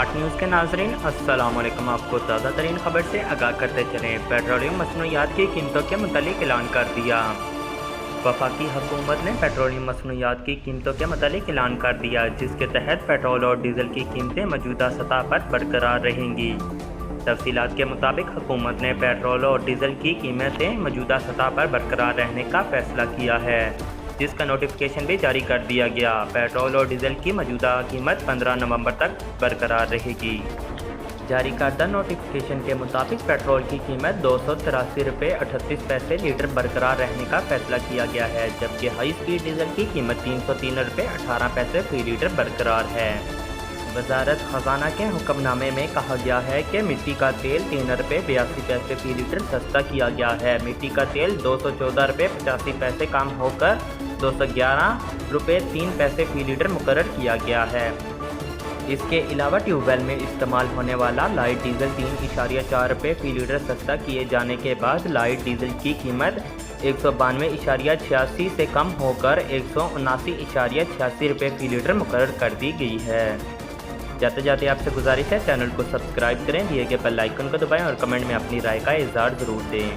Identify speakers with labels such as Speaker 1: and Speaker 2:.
Speaker 1: Smart news के नाज़रीन अस्सलाम वालेकुम। आपको ताज़ा तरीन खबर से आगाह करते चलें। पेट्रोलियम मसनूयात की कीमतों के मुतालिक ऐलान कर दिया। वफाकी हुकूमत ने पेट्रोलियम मसनूयात की कीमतों के मुतालिक ऐलान कर दिया, जिसके तहत पेट्रोल और डीज़ल की कीमतें मौजूदा सतह पर बरकरार रहेंगी। तफसीलात के मुताबिक हुकूमत ने पेट्रोल और डीज़ल की कीमतें मौजूदा सतह पर बरकरार रहने का फैसला किया है, जिसका नोटिफिकेशन भी जारी कर दिया गया। पेट्रोल और डीज़ल की मौजूदा कीमत 15 नवंबर तक बरकरार रहेगी। जारी करदा नोटिफिकेशन के मुताबिक पेट्रोल की कीमत 283 रुपये 38 पैसे लीटर बरकरार रहने का फैसला किया गया है, जबकि हाई स्पीड डीज़ल की कीमत 303 रुपये 18 पैसे फी लीटर बरकरार है। वजारत ख़जाना के हुक्मनामे में कहा गया है कि मिट्टी का तेल 3 रुपये 82 पैसे फी लीटर सस्ता किया गया है। मिट्टी का तेल 214 रुपये 85 पैसे कम होकर 211 रुपये 3 पैसे फी लीटर मुकर्रर किया गया है। इसके अलावा ट्यूबवेल में इस्तेमाल होने वाला लाइट डीजल 3.4 रुपये फी लीटर सस्ता किए जाने के बाद लाइट डीजल की कीमत 192.86 से कम होकर 179.86 रुपये फी लीटर मुकर्रर कर दी गई है। जाते जाते आपसे गुजारिश है, चैनल को सब्सक्राइब करें, दिए गए बेल आइकन को दबाएं और कमेंट में अपनी राय का इज़हार ज़रूर दें।